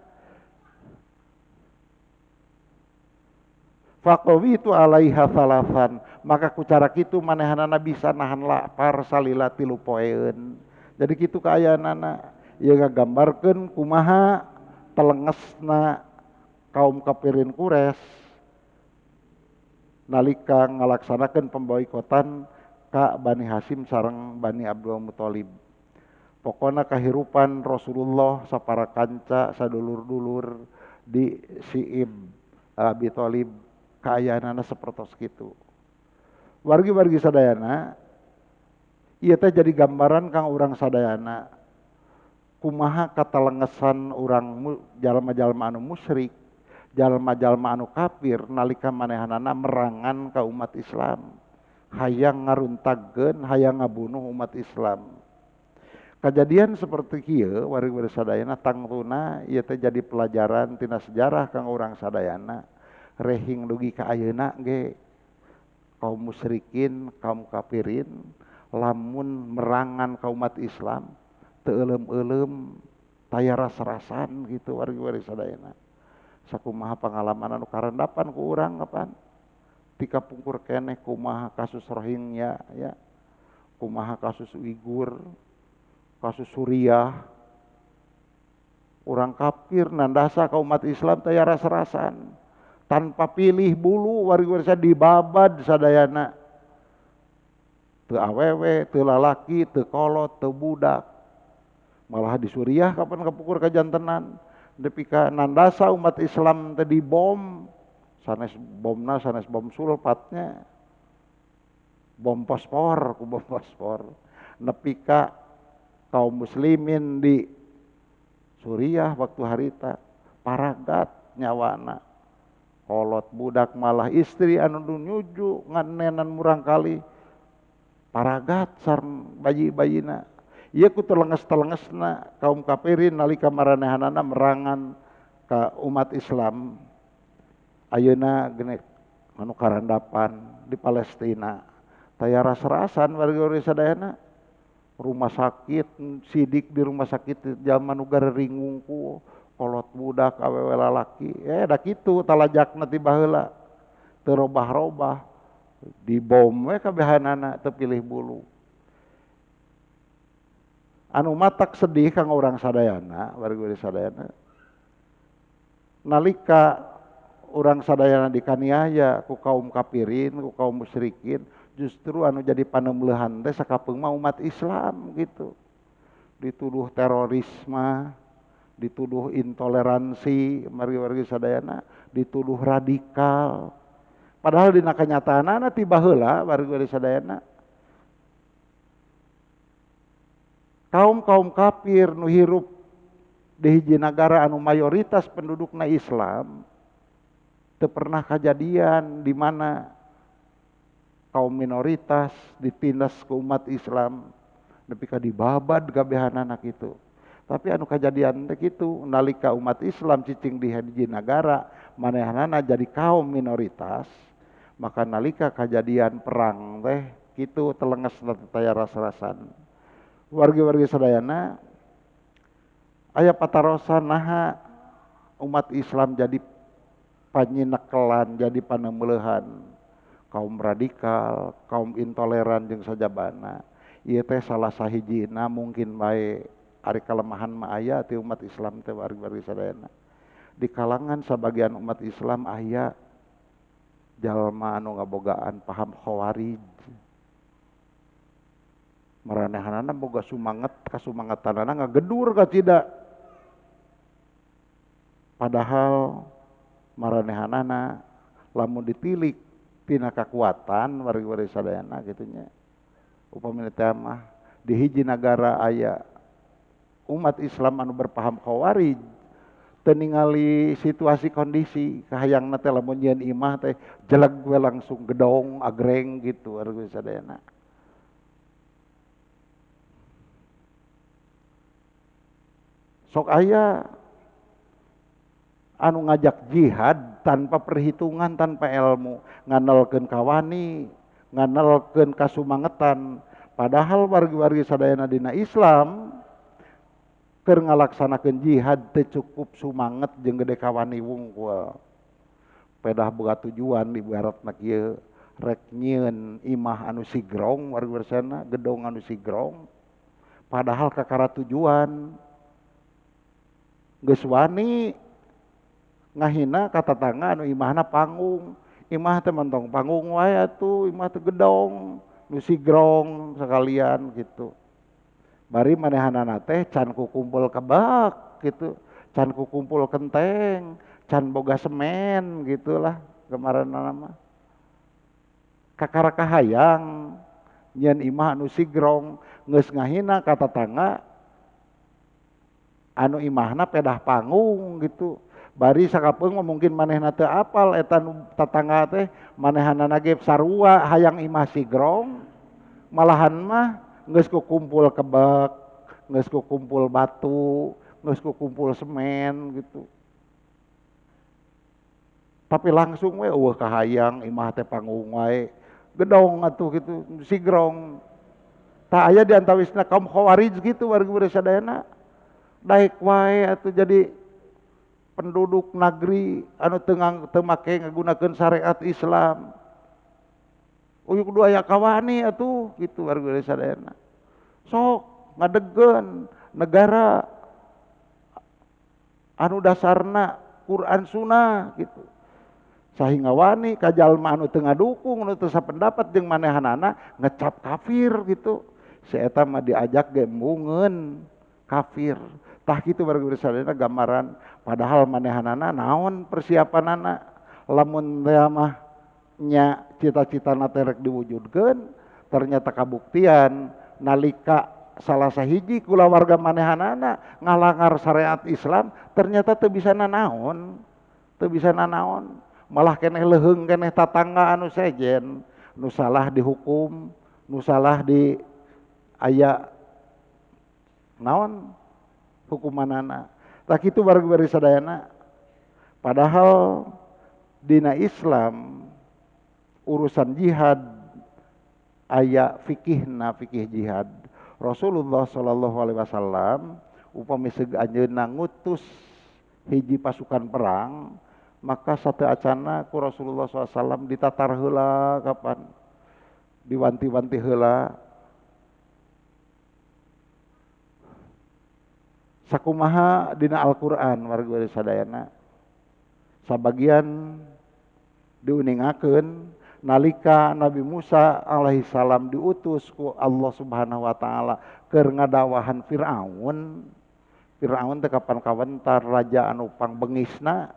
[SPEAKER 1] faqawitu alaiha salasan maka ku cara kitu manehanana bisa nahan lapar salila 3 poeun. Jadi kitu kaayaanana ieu ngagambarkeun kumaha telengesna kaum kafirin Quraisy nalika ngalaksanakeun pemboikotan ka Bani Hasyim sareng Bani Abdul Muthalib. Pokona kahirupan Rasulullah sapara kanca sadulur-dulur di Si'ib Abi Thalib kaayaanana sapertos kitu. Wargi-wargi sadayana ieu teh jadi gambaran kang urang sadayana kumaha katalengesan urang jalma-jalma anu musyrik, jalma-jalma anu kafir nalika manehanana merangan ka umat Islam, hayang ngaruntagkeun, hayang ngabunuh umat Islam. Kejadian seperti kieu wargi-wargi sadayana tangtuna ieu teh jadi pelajaran tina sejarah kang urang sadayana. Rehing dugi ka ayeuna ge kaum musyrikin, kaum kafirin lamun merangan ka umat Islam teu euleum-euleum taya ras-rasan gitu wargi-wargi sadayana. Sakumaha pangalaman anu karandapan ku urang kapan tika pungkur keneh kumaha kasus Rohingya ya, kumaha kasus Uighur, kasus Suriah. Urang kafir nandasa ka umat Islam taya ras-rasan tanpa pilih bulu wargi-wargi dibabad sadayana teu awewe teu lalaki teu kolot teu budak malah di Suriah kapan kapukur kajantenan nepi ka nandasa umat Islam teh dibom sanes bomna sanes bom sulfatnya bom fosfor ku bom fosfor nepi ka kaum muslimin di Suriah waktu harita paragat nyawana kolot budak malah istri anu nyuju nganenan murang kali paragat sareng bayi-bayina ieu ku telenges-telengesna kaum kafirin nalika maranehanana merangan ka umat Islam ayeuna geus anu karandapan di Palestina taya ras-rasan warga sadayana rumah sakit sidik di rumah sakit zaman nu garing ku kolot budak awewe lalaki da kitu talajakna ti baheula teu robah-robah dibom we kabehanana teu pilih bulu anu matak sedih kang urang sadayana warga sadayana nalika urang sadayana dikaniaya ku kaum kafirin ku kaum musyrikin justru anu jadi panemleuhan teh sakapeung mah umat Islam gitu dituduh terorisme dituduh intoleransi margi-margi sadayana dituduh radikal padahal dina kanyataanna ti baheula margi sadayana kaum kafir nu hirup di hiji nagara anu mayoritas pendudukna Islam teu pernah kajadian di mana kaum minoritas ditindas ke umat Islam nepi ka dibabad kabehanana kitu tapi anu kajadian teh kitu nalika umat Islam cicing di hiji nagara manehanana jadi kaum minoritas maka nalika kajadian perang teh kitu telenges taya ras-rasan wargi-wargi sadayana aya patarosan naha umat Islam jadi panyinekelan jadi panemleuhan kaum radikal, kaum intoleran jeung sajabana. Ieu teh salah sahijina mungkin bae ari kalemahan mah aya ti umat Islam teh wargi-wargi sadayana. Di kalangan sabagian umat Islam aya jalma anu ngabogaan paham khawarij. Maranehanana boga sumanget kasumangetanana ngagedur ka tidak. Padahal maranehanana lamun ditilik tina kakuatan wargi-wargi sadayana gitunya upami teh mah di hiji nagara aya umat Islam anu berpaham khawarij teu ningali situasi kondisi kahayangna teh lamun nyeun imah teh jeleg we langsung gedong agreng gitu wargi sadayana sok aya anu ngajak jihad tanpa perhitungan tanpa ilmu nganalkeun kawani nganalkeun kasumangetan padahal wargi-wargi sadayana dina Islam keur ngalaksanakeun jihad teu cukup sumanget jeung gede kawani wungkul pedah boga tujuan ibaratna kieu rek nyieun imah anu sigrong wargi sadayana gedong anu sigrong padahal kakara tujuan geus wani ngahina ka tatangga anu imahna panggung imah teh mentong panggung wae atuh imah teh gedong nu sigrong sekalian gitu bari manehanana teh can kukumpul kebak gitu can kukumpul kenteng can boga semen gitulah kemaranana mah kakara kahayang nyeun imah anu sigrong geus ngahina ka tatangga anu imahna pedah panggung gitu bari sakapeung mungkin manehna teu apal eta tatangga teh manehanana ge sarua hayang imah sigrong malahan mah geus kukumpul kebek geus kukumpul batu geus kukumpul semen gitu tapi langsung we eueuh kahayang imah teh panggung wae gedong atuh gitu sigrong tah aya di antawisna kaum khawarij gitu wargi sadayana daek wae atuh jadi penduduk negeri anu teu make ngagunakeun syariat Islam uyuk kudu aya kawani atuh gitu warga sadayana sok ngadegkeun negara anu dasarna Quran Sunnah gitu sahinga wani ka jalma anu teu ngadukung anu teu sapendapat jeung manehanana ngecap kafir gitu si eta mah diajak ge embungeun kafir tah kitu warga sadayana gambaran padahal manehanana naon persiapanana Lamun teh mah nya cita-citana teh rek diwujudkeun, ternyata kabuktian nalika salah sahiji kulawarga manehanana ngalanggar syariat Islam, ternyata teu bisa nanaon, malah keneh leuheung keneh tatangga anu sejen, nu salah dihukum, nu salah di aya naon hukumanana. Tak kitu bari sadayana. Padahal dina Islam urusan jihad aya fikihna, fikih jihad. Rasulullah sallallahu alaihi wasallam upami seug anjeunna ngutus hiji pasukan perang, maka satu acana ku Rasulullah SAW ditatar heula kapan, diwanti-wanti heula sakumaha dina Al-Qur'an warga sadayana. Sabagian diuningakeun nalika Nabi Musa alaihi salam diutus ku Allah Subhanahu wa taala keur ngadawahan Firaun. Firaun teh kapan kawentar raja anu pangbengisna,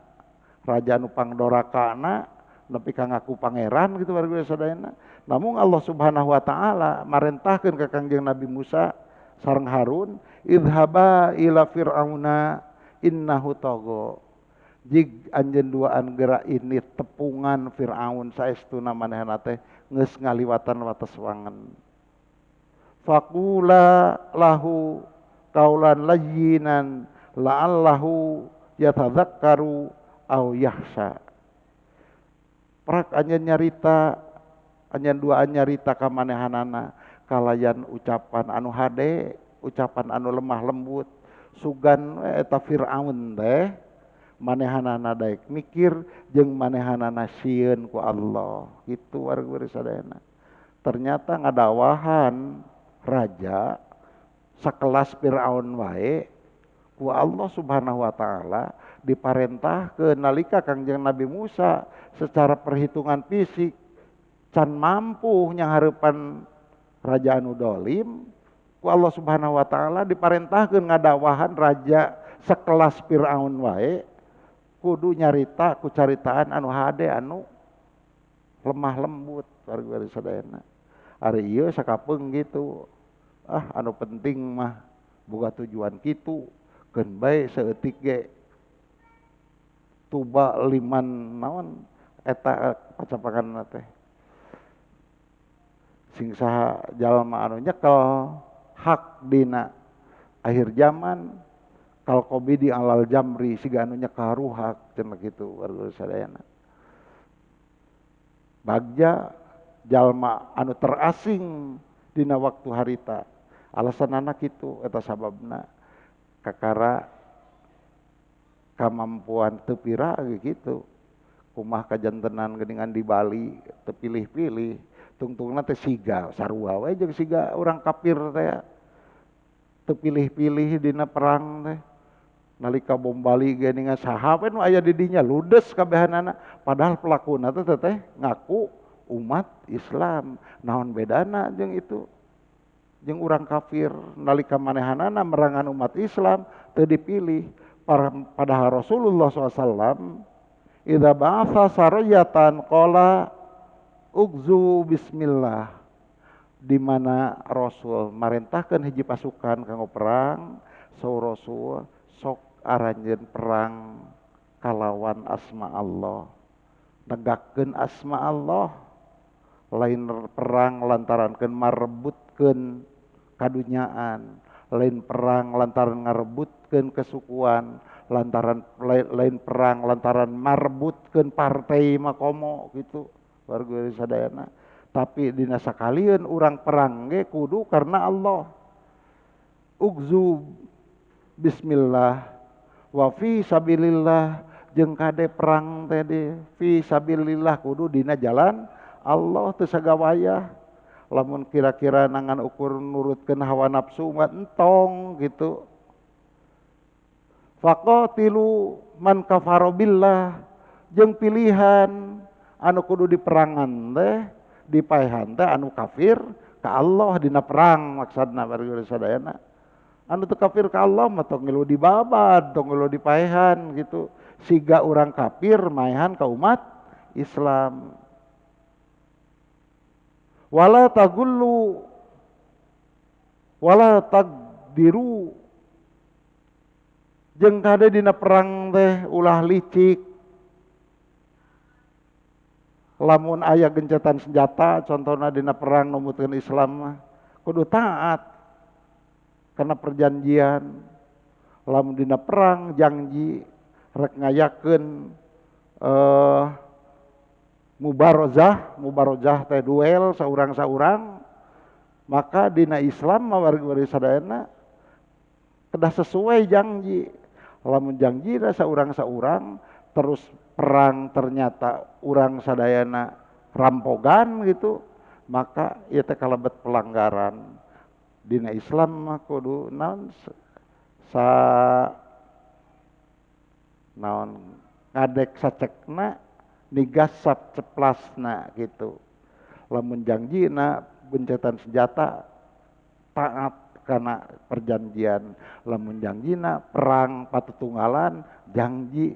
[SPEAKER 1] raja anu pangdorakana, nepi ka ngaku pangeran gitu warga sadayana. Namun Allah Subhanahu wa taala marentahkeun ka Kangjeng Nabi Musa sareng Harun, idhaba ila fir'auna innahu tagha. Jig anjeun duaan gerak ini tepungan Firaun saestuna manehna teh geus ngaliwatan wates wangen. Faqula lahu qaulan layyinan la'allahu yatadzakkaru aw yahsa. Prak anjeun nyarita, anjeun duaan nyarita ka manehanana kalayan ucapan anu hade, ucapan anu lemah lembut, sugan eta Firaun teh manehanana daek mikir jeung manehanana sieun ku Allah. Kitu warga sadayana. Ternyata ngadawahan raja sakelas Firaun wae ku Allah Subhanahu wa taala diparentahkeun nalika Kangjeng Nabi Musa secara perhitungan fisik can mampu nyahareupan raja anu dolim, ku Allah Subhanahu wa taala diparentahkeun ngadawahan raja sakelas Firaun wae kudu nyarita ku caritaan anu hade anu lemah lembut warga sadayana. Ari ieu sakapeung gitu. Anu penting mah boga tujuan kitu, keun bae saeutik ge tuba liman naon eta pacapakanna teh. Sing saha jalma anu nyekel hak dina akhir zaman kal qobidi alal jamri siga anu nyekal ruhak cenah kitu warga sadayana. Bagja jalma anu terasing dina waktu harita. Alasanana kitu eta sababna kakara kamampuan teu pira gitu. Kumah kajantenan geuningan di Bali teu pilih-pilih, tungtungna teh siga sarua wae jeung siga urang kafir teh. Teu pilih-pilih dina perang teh. Nalika bom Bali geuningan saha we nu aya di dinya ludes kabehanana, padahal pelakuna teh ngaku umat Islam. Naon bedana jeung itu? Jeung urang kafir nalika manehanana merangan umat Islam teu dipilih. Padahal Rasulullah SAW idza ba'atha sariyatan qala ugzu bismillah, di mana Rasul marentahkeun hiji pasukan kanggo perang, saur Rasul sok aranjeun perang kalawan asma Allah, negakkeun asma Allah, lain perang lantarankeun marebutkeun kadunyaan, lain perang lantaran ngarebutkeun kesukuan, lain perang lantaran marebutkeun partai makomo gitu warga sadayana. Tapi dina sakalieun urang perang ge kudu karena Allah. Ugzu bismillah wa fi sabilillah, jeung kade perang teh di fi sabilillah kudu dina jalan Allah teu sagawaya. Lamun kira-kira nangan ukur nurutkeun hawa nafsu mah entong gitu. Faqatilu man kafara billah, jeung pilihan anu kudu diperangan teh dipaehan teh anu kafir ka Allah dina perang maksudna warga sadayana. Anu teu kafir ka Allah mah tong ngilu dibabad, tong ngilu dipaehan gitu. Siga urang kafir maehan ka umat Islam. Wala tagullu wala tagdiru, jeung kade dina perang teh ulah licik. Lamun aya gencatan senjata contohna dina perang numutkeun Islam mah kudu taat karena perjanjian. Lamun dina perang janji rek ngayakeun mubarozah teh duel saurang-saurang, maka dina Islam mah wargi sadayana kedah sesuai janji. Lamun janji da saurang-saurang terus perang ternyata urang sadayana rampogan gitu, maka ieu teh kalebet pelanggaran. Dina Islam mah kudu naon ngadek sacekna nigas ceplasna gitu. Lamun janjina gencatan senjata taat karena perjanjian. Lamun janjina perang patutunggalan janji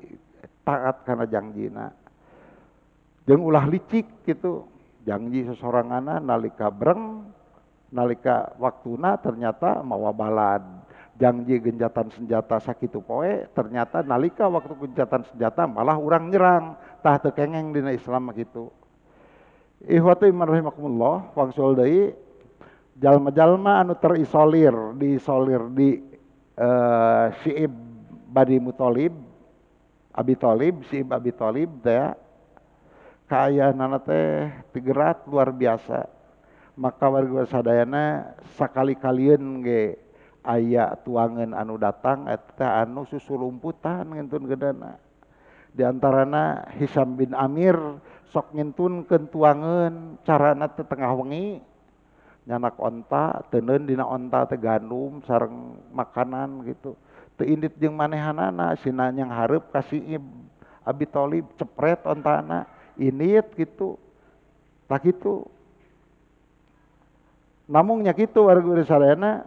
[SPEAKER 1] taat karena janjina. Jeung ulah licik gitu. Janji sesorangana nalika breng, nalika waktuna ternyata mawa balad. Janji gencatan senjata sakitu poe, ternyata nalika waktu gencatan senjata malah urang nyerang. Tah teu kengeng dina Islam kitu. Ikhwatu iman rahimakumullah, wangsul deui jalma-jalma anu terisolir, diisolir di Syi'ib Bani Muthalib, Abi Thalib, Syi'ib Abi Thalib teh kaayaanana teh tigerat luar biasa. Maka warga sadayana sakali-kalieun ge aya tuangan anu datang eta anu susulumputan ngentun gedana. Di antarana Hisam bin Amir sok ngintunkeun tuangan carana teh tengah wengi nyanak onta, teuneun dina onta teh gandum sareng makanan gitu. Teu indit jeung manehanana sina nyang hareup ka Syi'ib Abi Thalib cepret ontana, indit gitu. Tak kitu. Namun nya kitu warga sadayana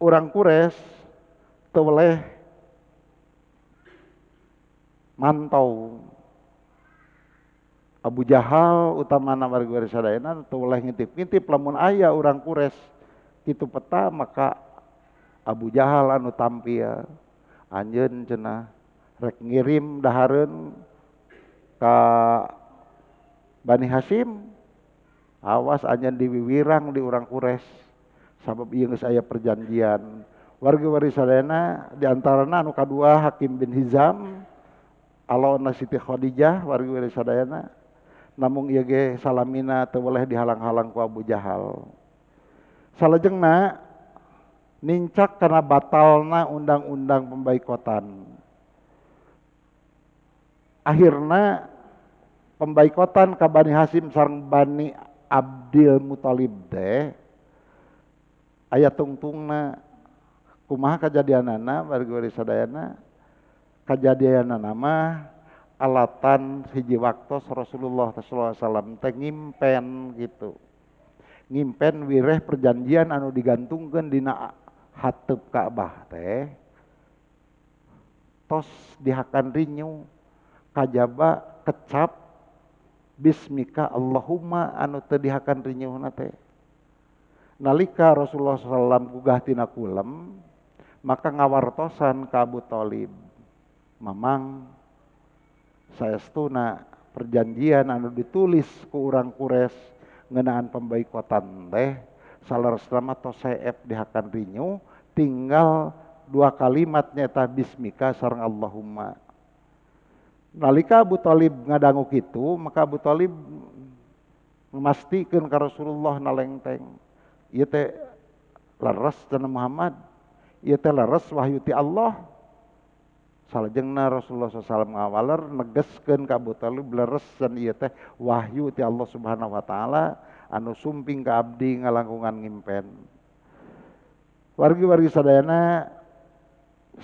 [SPEAKER 1] urang Quraisy teu boleh mantau. Abu Jahal utamana warga sadayana teu boleh ngintip-ngintip lamun aya urang Quraisy kitu peta, maka Abu Jahal anu tampil anjeun cenah rek ngirim dahareun ka Bani Hasyim, awas anjeun diwiwirang di urang Quraisy sabab ieu geus aya perjanjian. Warga sadayana di antarana anu kadua Hakim bin Hizam alona Siti Khadijah warga sadayana, namun ieu ge salamina teu boleh dihalang-halang ku Abu Jahal. Salajengna nincak karena batalna undang-undang pembaikotan. Akhirna pembaikotan ka Bani Hasyim sareng Bani Abdil Muthalib teh aya tungtungna. Kumaha kajadianana warga sadayana? Kajadianana mah alatan hiji waktos Rasulullah sallallahu alaihi wasallam teh ngimpen gitu. Ngimpen wireh perjanjian anu digantungkeun dina hateup Ka'bah teh tos dihakan rinyu kajaba kecap bismika Allahumma anu teu dihakan rinyuhna teh. Nalika Rasulullah sallallahu gugah tina kulem, maka ngawartosan ka Abu Thalib, mamang saestuna perjanjian anu ditulis ku urang Quraisy ngeunaan pembaikotan teh salaresna tos saep dihakan rinyu, tinggal dua kalimat nyata bismika sareng Allahumma. Nalika Abu Thalib ngadangu kitu, maka Abu Thalib memastikeun ka Rasulullah nalengteng, ieu teh leres cenah Muhammad, ieu teh leres wahyu ti Allah. Salajengna Rasulullah SAW ngawaler negeskeun ka Abu Thalib leres dan ieu teh wahyu ti Allah Subhanahu wa taala anu sumping ka abdi ngalangkungan ngimpen. Wargi-wargi sadayana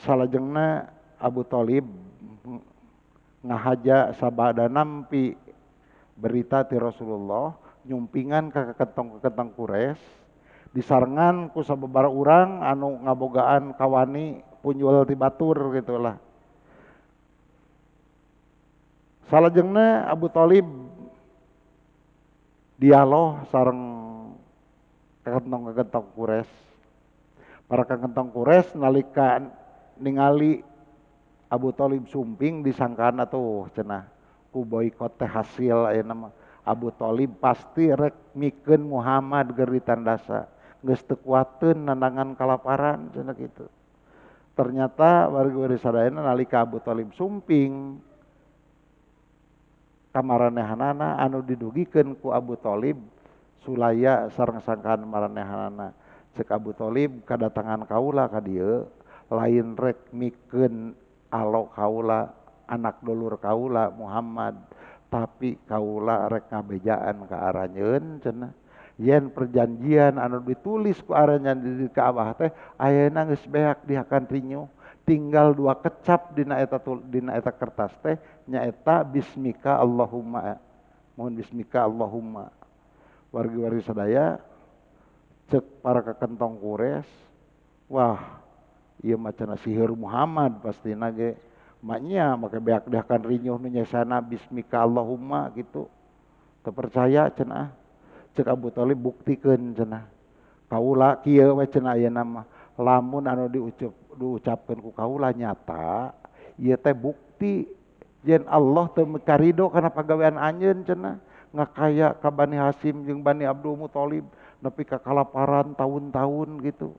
[SPEAKER 1] salajengna Abu Thalib ngahaja sabada nampi berita ti Rasulullah nyumpingan ka kekentong-kekentong Quraisy disarengan ku sababaraha urang anu ngabogaan kawani punjul ti batur gitulah. Salajengna Abu Thalib dialog sareng kagentong-kagentong Quraisy. Para kagentong Quraisy nalika ningali Abu Thalib sumping disangkana tuh cenah ku boikot teh hasil aya nama Abu Thalib pasti rek mikeun Muhammad keur ditandasa geus teu kuateun nandangan kalaparan cenah kitu. Ternyata warga sadayana nalika Abu Thalib sumping kamaranehanana anu didugikeun ku Abu Thalib sulaya sareng sangkaan maranehanana. Cek Abu Thalib kadatangan kaula ka dieu lain rek mikeun alo kaula anak dulur kaula Muhammad, tapi kaula rek ngabejaan ka aranjeun cenah. Yen perjanjian anu ditulis ku aranjeun di Ka'bah teh ayeuna geus beak dihakan rinyuh, tinggal 2 kecap dina eta kertas teh nyaeta bismika Allahumma. Mohon bismika Allahumma. Wargi-wargi sadaya cek para kakentong Quraisy, wah ieu mah cenah sihir Muhammad pastina ge. Maknya make beak dihakan rinyuh nu nyesana bismika Allahumma gitu. Teu percaya cenah. Cek Abu Thalib buktikeun cenah. Kaula kieu we cenah ayeuna mah lamun anu diucapkeun ku kaula nyata, ieu teh bukti yen Allah teu karido kana pagawean anjeun cenah. Ngakaya ka Bani Hasyim jeung Bani Abdul Muthalib nepi ka kalaparan tahun-tahun gitu.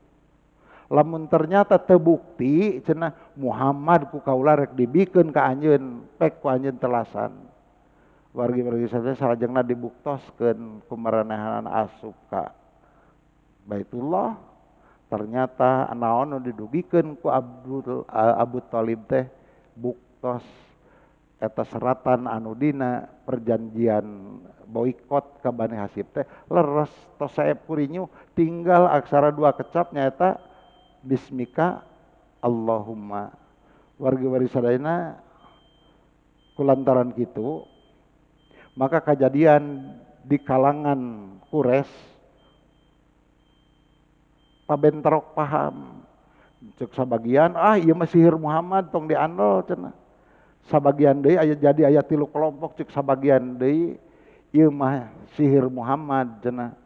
[SPEAKER 1] Lamun ternyata terbukti cenah Muhammad ku kaula rek dibikeun ka anjeun pek ku anjeun telasan. Wargi-wargi sadaya salajengna dibuktoskeun ku maranehanana asup ka Baitullah. Ternyata naon nu didugikeun ku Abu Thalib teh buktos eta seratan anu dina perjanjian boikot ka Bani Hasyim teh leres tos saep kurinyu tinggal aksara 2 kecap nyaeta bismika Allahumma. Wargi-wargi sadayana kulantaran kitu maka kejadian di kalangan Quraisy pabentrok paham. Cek sabagian ieu mah sihir Muhammad tong diandol cenah. Sabagian deui aya jadi aya 3 kelompok cek sabagian deui ieu mah sihir Muhammad cenah.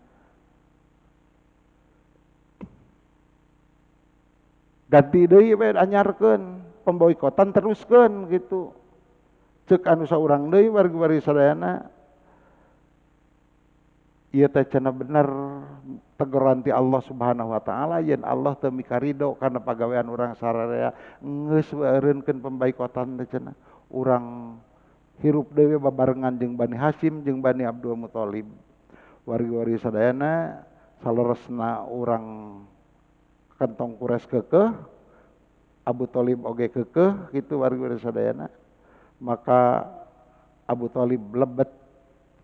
[SPEAKER 1] Ganti deui we anyarkeun pemboikotan teruskeun gitu. Cek anu saurang deui wargi-wargi sadayana ieu teh cenah bener teguran ti Allah Subhanahu wa taala yen Allah teu mikarido kana pagawean urang sararea geus eureunkeun pemboikotan teh cenah. Urang hirup deui babarengan jeung Bani Hasyim jeung Bani Abdul Muthalib. Wargi-wargi sadayana saleresna urang kantong Quraisy keukeuh, Abu Thalib oge keukeuh kitu wargi-wargi sadayana. Maka Abu Thalib lebet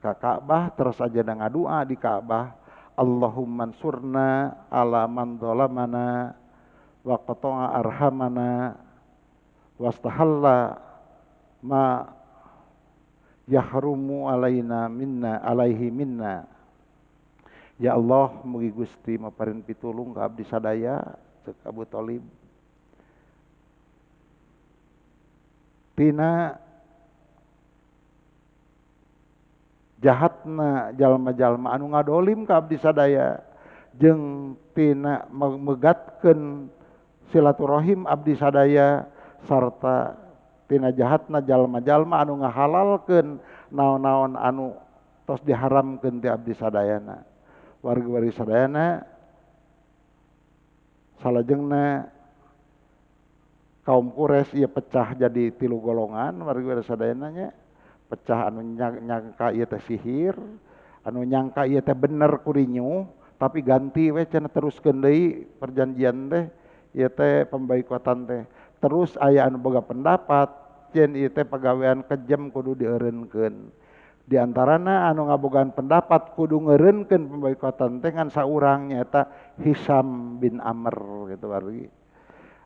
[SPEAKER 1] ka Ka'bah terus aja ngadua di Ka'bah, Allahumma ansurna ala man dhalamana wa qata'a arhamana wastahalla ma yahrumu alaina minna alaihi minna. Ya Allah mugi Gusti maparin pitulung ka abdi sadaya cek Abu Thalib tina jahatna jalma-jalma anu ngadolim ka abdi sadaya jeung tina megatkeun silaturahim abdi sadaya sarta tina jahatna jalma-jalma anu ngahalalkeun naon-naon anu tos diharamkeun ti abdi sadayana. Wargi-wargi sadayana salajengna kaum Quraisy ieu pecah jadi 3 golongan wargi-wargi sadayana nya. Pecah anu nyangka ieu teh sihir, anu nyangka ieu teh bener kurinyu, tapi ganti we cenah teruskeun deui perjanjian teh ieu teh pemboikotan teh. Terus aya anu boga pendapat yen ieu teh pagawean kejem kudu dieureunkeun. Di antarana anu ngabogaan pendapat kudu ngeureunkeun pemboikotan teh ngan saurang nyaeta Hisam bin Amr gitu wargi.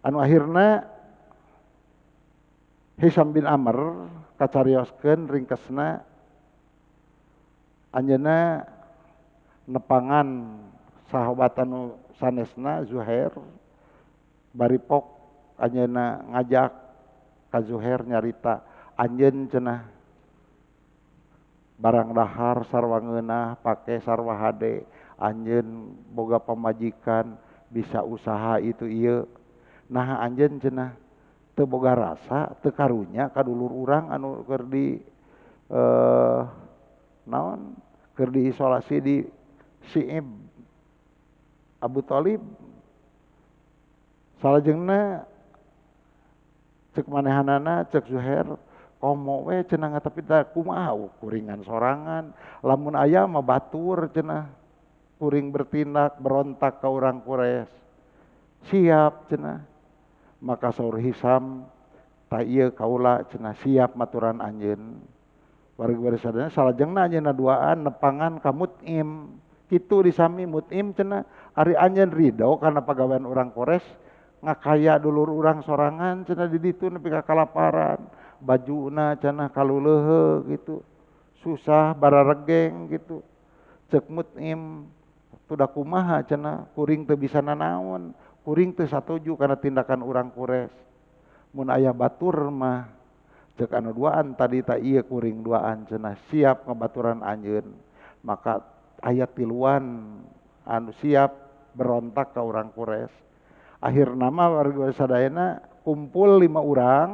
[SPEAKER 1] Anu akhirna Hisam bin Amr kacarioskeun ringkesna anjeunna nepangan sahabat anu sanesna Zuhair bari pok anjeunna ngajak ka Zuhair nyarita anjeun cenah barang dahar sarwa ngeunah pake sarwa hade anjeun boga pamajikan bisa usaha itu ieu nah anjeun cenah teu boga rasa teu karunya ka dulur urang anu keur di naon keur diisolasi di Siib Abu Thalib salajengna cek manehanana cek Zuhair komo we cenah tapi da kumaha kuringan sorangan lamun aya mah batur cenah kuring bertindak berontak ka urang Quraisy siap cenah maka saur Hisam ta ieu kaula cenah siap maturan anjeun warga sadana salajengna anjeunna duaan nepangan ka Mut'im kitu disami Mut'im cenah ari anjeun ridho kana pagawean urang Quraisy ngakaya dulur urang sorangan cenah di ditu nepi ka kalaparan bajuna cenah kaluleuheug gitu susah bararegeng gitu cek Mut'im tuda kumaha cenah kuring teu bisa nanaon kuring teu satuju kana tindakan urang Quraisy mun aya batur mah cek anu duaan tadi ta ieu kuring duaan cenah siap ngabaturan anjeun maka aya tiluan anu siap berontak ka urang Quraisy akhirna mah warga sadayana kumpul 5 urang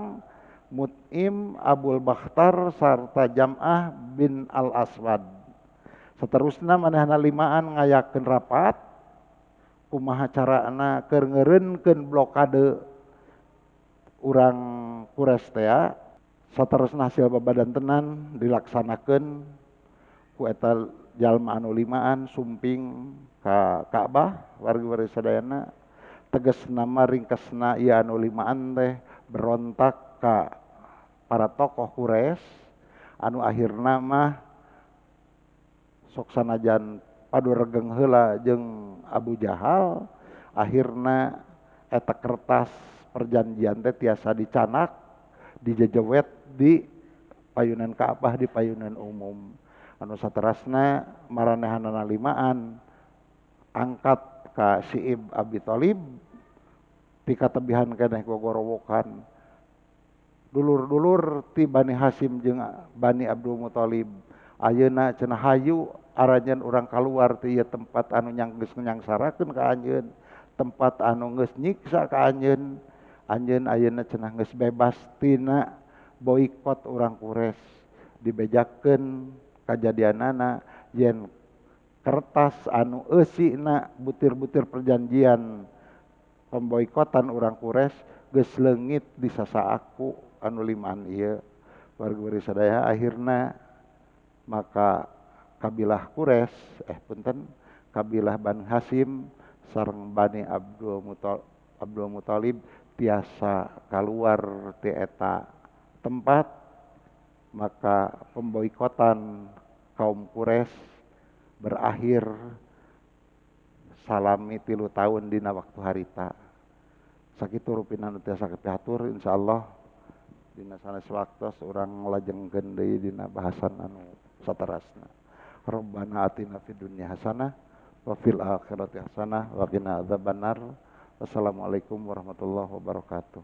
[SPEAKER 1] Mut'im, Abul Bakhtar sarta Jam'ah bin Al-Aswad saterusna manehna limaan ngayakeun rapat kumaha carana keur ngeureunkeun blokade urang Quraisy teh saterusna hasil babadantenan dilaksanakeun ku eta jalma anu limaan sumping ka Ka'bah warga sadayana tegasna mah ringkasna ieu anu limaan teh berontak ka para tokoh Quraisy anu akhirna mah sok sanajan paduregeng heula jeung Abu Jahal akhirna eta kertas perjanjian teh tiasa dicanak dijejewet di payunan Ka'bah di payunan umum anu saterasna maranehanana limaan angkat ka Siib Abi Thalib ti katebihan keneh gogorowokan dulur-dulur ti Bani Hasyim jeung Bani Abdul Muthalib ayeuna cenah hayu aranjeun urang kaluar ti ieu tempat anu geus nyangsarakeun ka anjeun tempat anu geus nyiksa ka anjeun ayeuna cenah geus bebas tina boikot urang Quraisy dibejakeun kajadianana yen kertas anu eusina butir-butir perjanjian pemboikotan urang Quraisy geus leungit di sasaaku anu limaan ieu warga sadaya akhirna maka kabilah Quraisy kabilah Bani Hasyim sareng Bani Abdul Muthalib tiasa kaluar ti eta tempat maka pemboikotan kaum Quraisy berakhir salami 3 tahun dina waktu harita sakitu rupina nu tiasa kapiatur insyaallah dina sanes waktos urang lajengkeun deui dina bahasan anu saterasna Rabbana atina fid dunya hasanah wa fil akhirati hasanah wa qina adzabannar wassalamualaikum warahmatullahi wabarakatuh